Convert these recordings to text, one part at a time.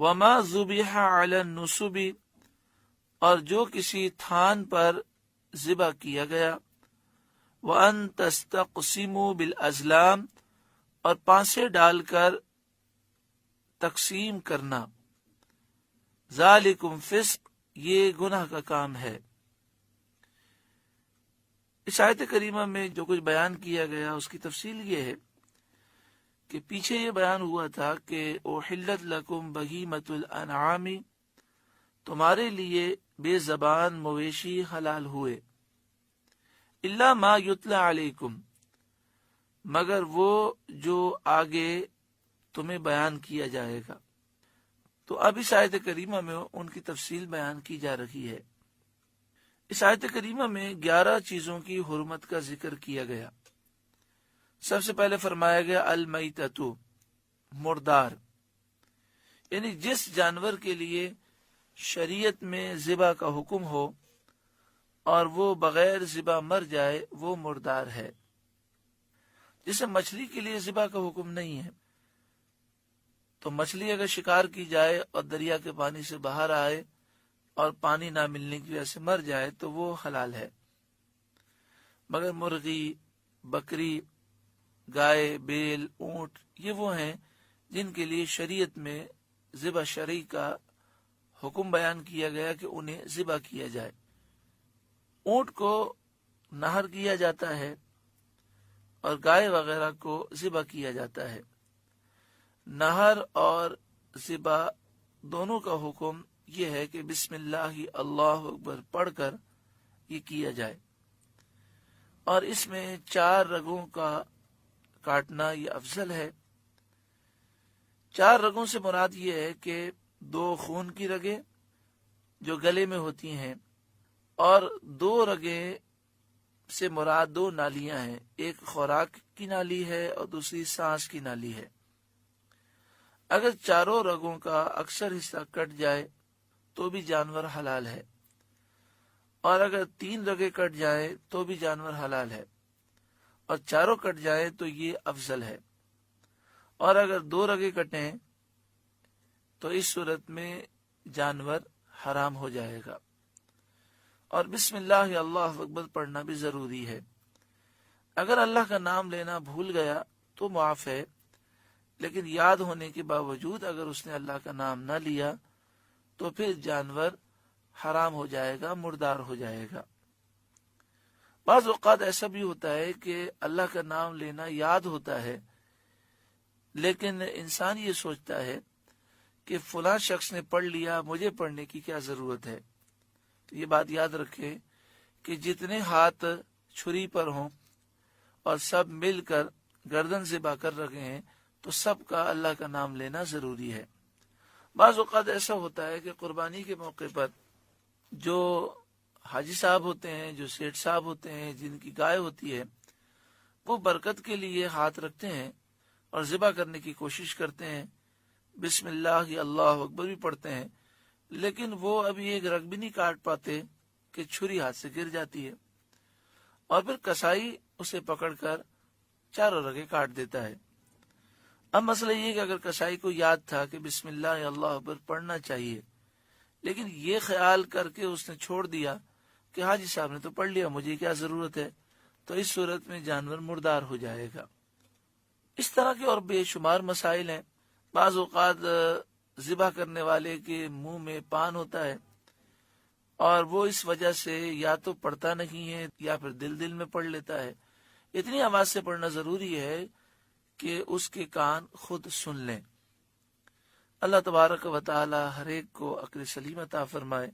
وما ذبح علی النصب، اور جو کسی تھان پر ذبح کیا گیا، وان تستقسموا بالازلام، اور پانسے ڈال کر تقسیم کرنا، ذالکم فسق، یہ گناہ کا کام ہے۔ اس آیت کریمہ میں جو کچھ بیان کیا گیا اس کی تفصیل یہ ہے کہ پیچھے یہ بیان ہوا تھا کہ احلت لکم بہیمۃ الانعام، تمہارے لیے بے زبان مویشی حلال ہوئے، الا ما یتلی علیکم، مگر وہ جو آگے تمہیں بیان کیا جائے گا۔ تو اب اس آیت کریمہ میں ان کی تفصیل بیان کی جا رہی ہے۔ اس آیت کریمہ میں 11 چیزوں کی حرمت کا ذکر کیا گیا۔ سب سے پہلے فرمایا گیا المیتۃ، مردار، یعنی جس جانور کے لیے شریعت میں ذبح کا حکم ہو اور وہ بغیر ذبح مر جائے وہ مردار ہے۔ جیسے مچھلی کے لیے ذبح کا حکم نہیں ہے، تو مچھلی اگر شکار کی جائے اور دریا کے پانی سے باہر آئے اور پانی نہ ملنے کی وجہ سے مر جائے تو وہ حلال ہے، مگر مرغی، بکری، گائے، بیل، اونٹ، یہ وہ ہیں جن کے لیے شریعت میں ذبح شرعی کا حکم بیان کیا گیا کہ انہیں ذبح کیا جائے۔ اونٹ کو نہر کیا جاتا ہے اور گائے وغیرہ کو ذبح کیا جاتا ہے۔ نہر اور ذبح دونوں کا حکم یہ ہے کہ بسم اللہ اللہ اکبر پڑھ کر یہ کیا جائے، اور اس میں 4 رگوں کا کاٹنا یہ افضل ہے۔ 4 رگوں سے مراد یہ ہے کہ 2 خون کی رگیں جو گلے میں ہوتی ہیں، اور 2 رگیں سے مراد 2 نالیاں ہیں، ایک خوراک کی نالی ہے اور دوسری سانس کی نالی ہے۔ اگر 4 رگوں کا اکثر حصہ کٹ جائے تو بھی جانور حلال ہے، اور اگر 3 رگیں کٹ جائے تو بھی جانور حلال ہے، اور 4 کٹ جائے تو یہ افضل ہے، اور اگر 2 رگیں کٹیں تو اس صورت میں جانور حرام ہو جائے گا۔ اور بسم اللہ اللہ اکبر پڑھنا بھی ضروری ہے۔ اگر اللہ کا نام لینا بھول گیا تو معاف ہے، لیکن یاد ہونے کے باوجود اگر اس نے اللہ کا نام نہ لیا تو پھر جانور حرام ہو جائے گا، مردار ہو جائے گا۔ بعض اوقات ایسا بھی ہوتا ہے کہ اللہ کا نام لینا یاد ہوتا ہے، لیکن انسان یہ سوچتا ہے کہ فلاں شخص نے پڑھ لیا، مجھے پڑھنے کی کیا ضرورت ہے۔ تو یہ بات یاد رکھے کہ جتنے ہاتھ چھری پر ہوں اور سب مل کر گردن ذبح کر رکھے ہیں تو سب کا اللہ کا نام لینا ضروری ہے۔ بعض اوقات ایسا ہوتا ہے کہ قربانی کے موقع پر جو حاجی صاحب ہوتے ہیں، جو سیٹھ صاحب ہوتے ہیں، جن کی گائے ہوتی ہے، وہ برکت کے لیے ہاتھ رکھتے ہیں اور ذبح کرنے کی کوشش کرتے ہیں، بسم اللہ اللہ اکبر بھی پڑھتے ہیں، لیکن وہ ابھی ایک رگ بھی نہیں کاٹ پاتے کہ چھری ہاتھ سے گر جاتی ہے، اور پھر کسائی اسے پکڑ کر 4 رگیں کاٹ دیتا ہے۔ اب مسئلہ یہ کہ اگر کسائی کو یاد تھا کہ بسم اللہ اللہ اکبر پڑھنا چاہیے، لیکن یہ خیال کر کے اس نے چھوڑ دیا کہ حاجی صاحب نے تو پڑھ لیا، مجھے کیا ضرورت ہے، تو اس صورت میں جانور مردار ہو جائے گا۔ اس طرح کے اور بے شمار مسائل ہیں۔ بعض اوقات ذبح کرنے والے کے منہ میں پان ہوتا ہے اور وہ اس وجہ سے یا تو پڑھتا نہیں ہے یا پھر دل میں پڑھ لیتا ہے۔ اتنی آواز سے پڑھنا ضروری ہے کہ اس کے کان خود سن لیں۔ اللہ تبارک و تعالی ہر ایک کو عقل سلیم عطا فرمائے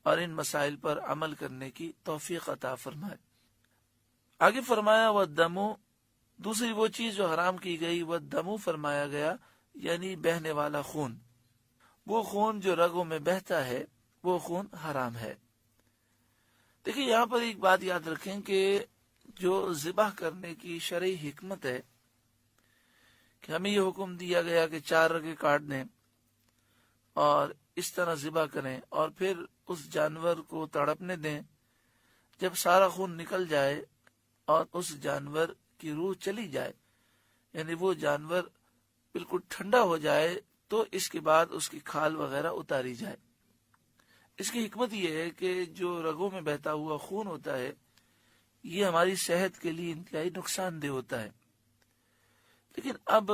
اور ان مسائل پر عمل کرنے کی توفیق عطا فرمائے۔ آگے فرمایا وَالدَّمُ، دوسری وہ چیز جو حرام کی گئی، وَالدَّمُ فرمایا گیا یعنی بہنے والا خون۔ وہ خون جو رگوں میں بہتا ہے وہ خون حرام ہے۔ دیکھیں یہاں پر ایک بات یاد رکھیں کہ جو ذبح کرنے کی شرعی حکمت ہے کہ ہمیں یہ حکم دیا گیا کہ 4 رگیں کاٹ دیں اور اس طرح ذبح کریں اور پھر اس جانور کو تڑپنے دیں، جب سارا خون نکل جائے اور اس جانور کی روح چلی جائے، یعنی وہ جانور بالکل ٹھنڈا ہو جائے تو اس کے بعد اس کی کھال وغیرہ اتاری جائے۔ اس کی حکمت یہ ہے کہ جو رگوں میں بہتا ہوا خون ہوتا ہے یہ ہماری صحت کے لیے انتہائی نقصان دہ ہوتا ہے، لیکن اب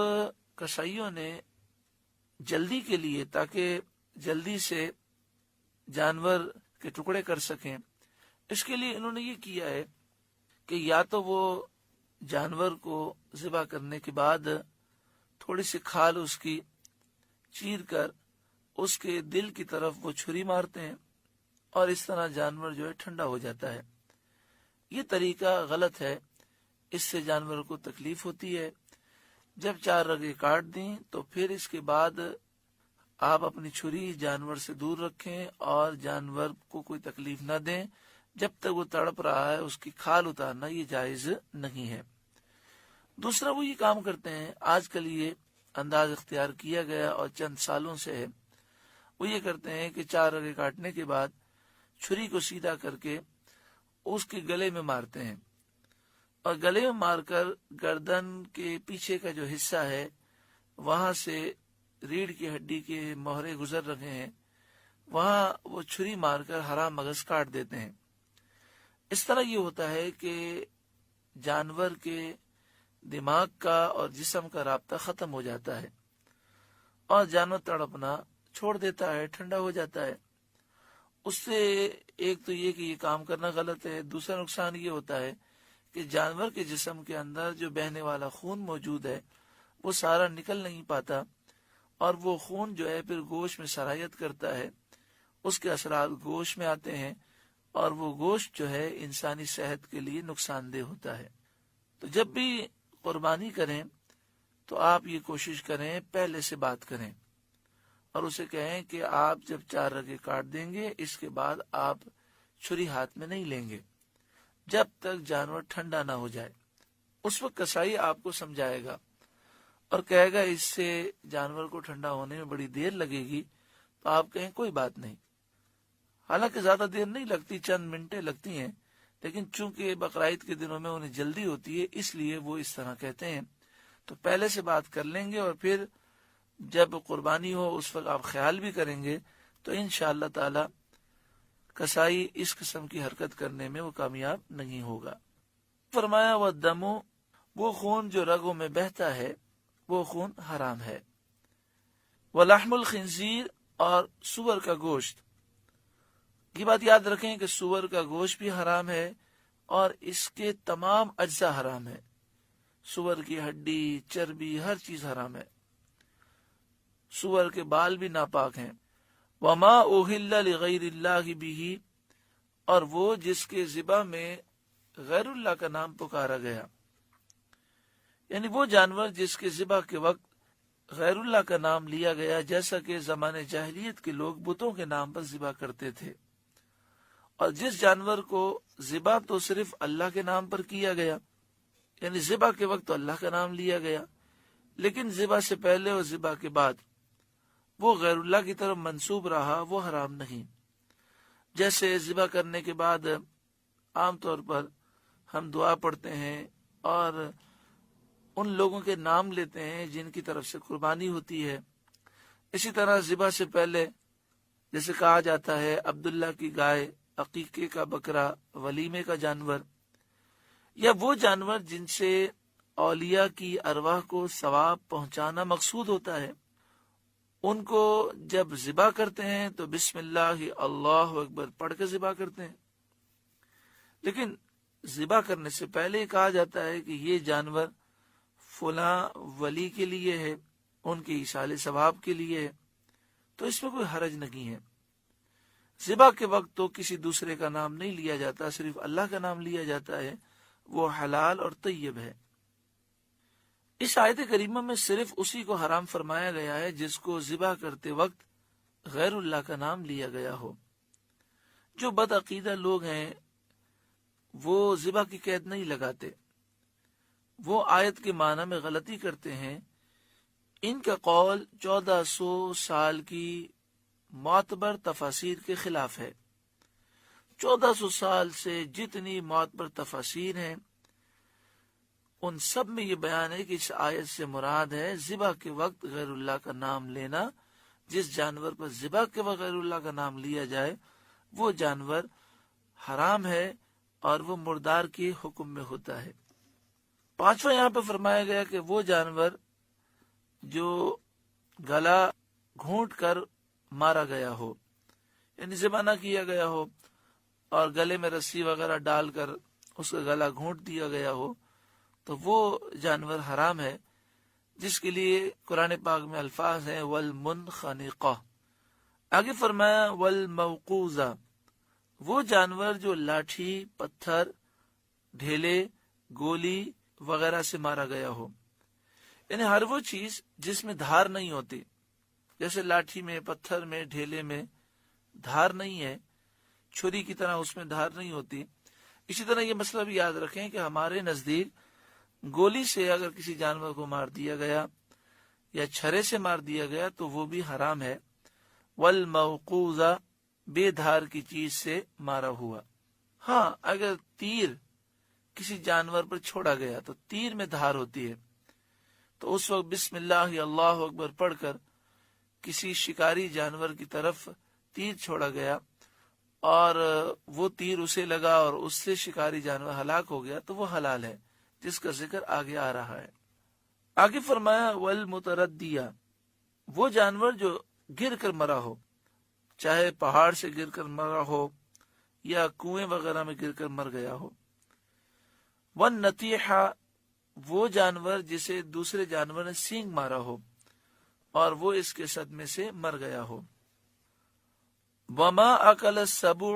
کسائیوں نے جلدی کے لیے، تاکہ جلدی سے جانور کے ٹکڑے کر سکیں، اس کے لیے انہوں نے یہ کیا ہے کہ یا تو وہ جانور کو ذبح کرنے کے بعد تھوڑی سی کھال اس کی چیر کر اس کے دل کی طرف وہ چھری مارتے ہیں، اور اس طرح جانور جو ہے ٹھنڈا ہو جاتا ہے۔ یہ طریقہ غلط ہے، اس سے جانور کو تکلیف ہوتی ہے۔ جب 4 رگیں کاٹ دیں تو پھر اس کے بعد آپ اپنی چھری جانور سے دور رکھیں اور جانور کو کوئی تکلیف نہ دیں۔ جب تک وہ تڑپ رہا ہے اس کی کھال اتارنا یہ جائز نہیں ہے۔ دوسرا وہ یہ کام کرتے ہیں، آج کل یہ انداز اختیار کیا گیا اور چند سالوں سے ہے، وہ یہ کرتے ہیں کہ 4 رگیں کاٹنے کے بعد چھری کو سیدھا کر کے اس کے گلے میں مارتے ہیں، اور گلے میں مار کر گردن کے پیچھے کا جو حصہ ہے وہاں سے ریڑھ کی ہڈی کے مہرے گزر رہے ہیں، وہاں وہ چھری مار کر حرام مغز کاٹ دیتے ہیں۔ اس طرح یہ ہوتا ہے کہ جانور کے دماغ کا اور جسم کا رابطہ ختم ہو جاتا ہے اور جانور تڑپنا چھوڑ دیتا ہے، ٹھنڈا ہو جاتا ہے۔ اس سے ایک تو یہ کہ یہ کام کرنا غلط ہے، دوسرا نقصان یہ ہوتا ہے کہ جانور کے جسم کے اندر جو بہنے والا خون موجود ہے وہ سارا نکل نہیں پاتا، اور وہ خون جو ہے پھر گوشت میں سرایت کرتا ہے، اس کے اثرات گوشت میں آتے ہیں، اور وہ گوشت جو ہے انسانی صحت کے لیے نقصان دہ ہوتا ہے۔ تو جب بھی قربانی کریں تو آپ یہ کوشش کریں پہلے سے بات کریں اور اسے کہیں کہ آپ جب 4 رگیں کاٹ دیں گے اس کے بعد آپ چھری ہاتھ میں نہیں لیں گے جب تک جانور ٹھنڈا نہ ہو جائے۔ اس وقت کسائی آپ کو سمجھائے گا اور کہے گا اس سے جانور کو ٹھنڈا ہونے میں بڑی دیر لگے گی، تو آپ کہیں کوئی بات نہیں۔ حالانکہ زیادہ دیر نہیں لگتی، چند منٹیں لگتی ہیں، لیکن چونکہ بقرعید کے دنوں میں انہیں جلدی ہوتی ہے اس لیے وہ اس طرح کہتے ہیں۔ تو پہلے سے بات کر لیں گے، اور پھر جب قربانی ہو اس وقت آپ خیال بھی کریں گے تو انشاءاللہ تعالی کسائی اس قسم کی حرکت کرنے میں وہ کامیاب نہیں ہوگا۔ فرمایا وَالدَّمُ، وہ خون جو رگوں میں بہتا ہے وہ خون حرام ہے۔ وَلَحْمُ الْخِنْزِيرِ، اور سور کا گوشت۔ یہ بات یاد رکھیں کہ سور کا گوشت بھی حرام ہے اور اس کے تمام اجزاء حرام ہے، سور کی ہڈی، چربی، ہر چیز حرام ہے۔ سور کے بال بھی ناپاک ہیں۔ وَمَا أُهِلَّ لِغَيْرِ اللَّهِ بِهِ، اور وہ جس کے ذبح میں غیر اللہ کا نام پکارا گیا، یعنی وہ جانور جس کے ذبح کے وقت غیر اللہ کا نام لیا گیا، جیسا کہ زمانے جاہلیت کے لوگ بتوں کے نام پر ذبح کرتے تھے، اور جس جانور کو ذبح تو صرف اللہ کے نام پر کیا گیا، یعنی ذبح کے وقت تو اللہ کا نام لیا گیا، لیکن ذبح سے پہلے اور ذبح کے بعد وہ غیر اللہ کی طرف منسوب رہا، وہ حرام نہیں۔ جیسے ذبح کرنے کے بعد عام طور پر ہم دعا پڑھتے ہیں اور ان لوگوں کے نام لیتے ہیں جن کی طرف سے قربانی ہوتی ہے، اسی طرح ذبح سے پہلے جیسے کہا جاتا ہے عبداللہ کی گائے، عقیقے کا بکرا، ولیمے کا جانور، یا وہ جانور جن سے اولیاء کی ارواح کو ثواب پہنچانا مقصود ہوتا ہے، ان کو جب ذبح کرتے ہیں تو بسم اللہ اللہ اکبر پڑھ کے ذبح کرتے ہیں، لیکن ذبح کرنے سے پہلے کہا جاتا ہے کہ یہ جانور فلاں ولی کے لیے ہے، ان کے ایصال ثواب کے لیے ہے، تو اس میں کوئی حرج نہیں ہے۔ ذبح کے وقت تو کسی دوسرے کا نام نہیں لیا جاتا، صرف اللہ کا نام لیا جاتا ہے، وہ حلال اور طیب ہے۔ اس آیت کریمہ میں صرف اسی کو حرام فرمایا گیا ہے جس کو ذبح کرتے وقت غیر اللہ کا نام لیا گیا ہو۔ جو بدعقیدہ لوگ ہیں وہ ذبح کی قید نہیں لگاتے، وہ آیت کے معنی میں غلطی کرتے ہیں۔ ان کا قول 1400 سال کی معتبر تفاسیر کے خلاف ہے۔ 1400 سال سے جتنی معتبر تفاسیر ہیں ان سب میں یہ بیان ہے کہ اس آیت سے مراد ہے ذبح کے وقت غیر اللہ کا نام لینا. جس جانور پر ذبح کے وقت غیر اللہ کا نام لیا جائے وہ جانور حرام ہے اور وہ مردار کے حکم میں ہوتا ہے. پانچواں یہاں پہ فرمایا گیا کہ وہ جانور جو گلا گھونٹ کر مارا گیا ہو، یعنی ذبح نہ کیا گیا ہو اور گلے میں رسی وغیرہ ڈال کر اس کا گلا گھونٹ دیا گیا ہو، تو وہ جانور حرام ہے، جس کے لیے قرآن پاک میں الفاظ ہیں والمنخنقہ. آگے فرمایا والموقوذہ، وہ جانور جو لاٹھی، پتھر، ڈھیلے، گولی وغیرہ سے مارا گیا ہو، یعنی ہر وہ چیز جس میں دھار نہیں ہوتی، جیسے لاٹھی میں، پتھر میں، ڈھیلے میں دھار نہیں ہے، چھری کی طرح اس میں دھار نہیں ہوتی. اسی طرح یہ مسئلہ بھی یاد رکھیں کہ ہمارے نزدیک گولی سے اگر کسی جانور کو مار دیا گیا یا چھرے سے مار دیا گیا تو وہ بھی حرام ہے. والموقوذہ، بے دھار کی چیز سے مارا ہوا. ہاں، اگر تیر کسی جانور پر چھوڑا گیا تو تیر میں دھار ہوتی ہے، تو اس وقت بسم اللہ یا اللہ اکبر پڑھ کر کسی شکاری جانور کی طرف تیر چھوڑا گیا اور وہ تیر اسے لگا اور اس سے شکاری جانور ہلاک ہو گیا تو وہ حلال ہے، جس کا ذکر آگے آ رہا ہے. آگے فرمایا والمتردیہ، وہ جانور جو گر کر مرا ہو، چاہے پہاڑ سے گر کر مرا ہو یا کنویں وغیرہ میں گر کر مر گیا ہو. والنطیحہ، وہ جانور جسے دوسرے جانور نے سینگ مارا ہو اور وہ اس کے صدمے سے مر گیا ہو. وما اکل السبع،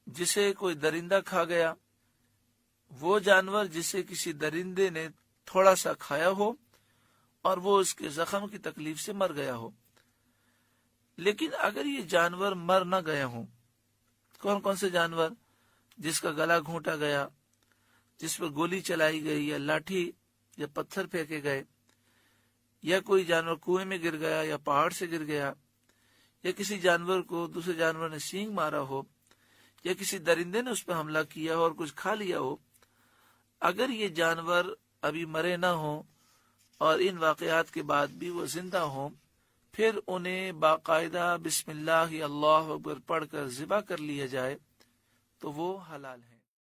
جسے کوئی درندہ کھا گیا، وہ جانور جسے کسی درندے نے تھوڑا سا کھایا ہو اور وہ اس کے زخم کی تکلیف سے مر گیا ہو. لیکن اگر یہ جانور مر نہ گئے ہوں، کون کون سے جانور؟ جس کا گلا گھونٹا گیا، جس پر گولی چلائی گئی یا لاٹھی یا پتھر پھینکے گئے، یا کوئی جانور کنویں میں گر گیا یا پہاڑ سے گر گیا، یا کسی جانور کو دوسرے جانور نے سینگ مارا ہو، یا کسی درندے نے اس پہ حملہ کیا ہو اور کچھ کھا لیا ہو. اگر یہ جانور ابھی مرے نہ ہوں اور ان واقعات کے بعد بھی وہ زندہ ہوں، پھر انہیں باقاعدہ بسم اللہ اللہ اکبر پڑھ کر ذبح کر لیا جائے تو وہ حلال ہے.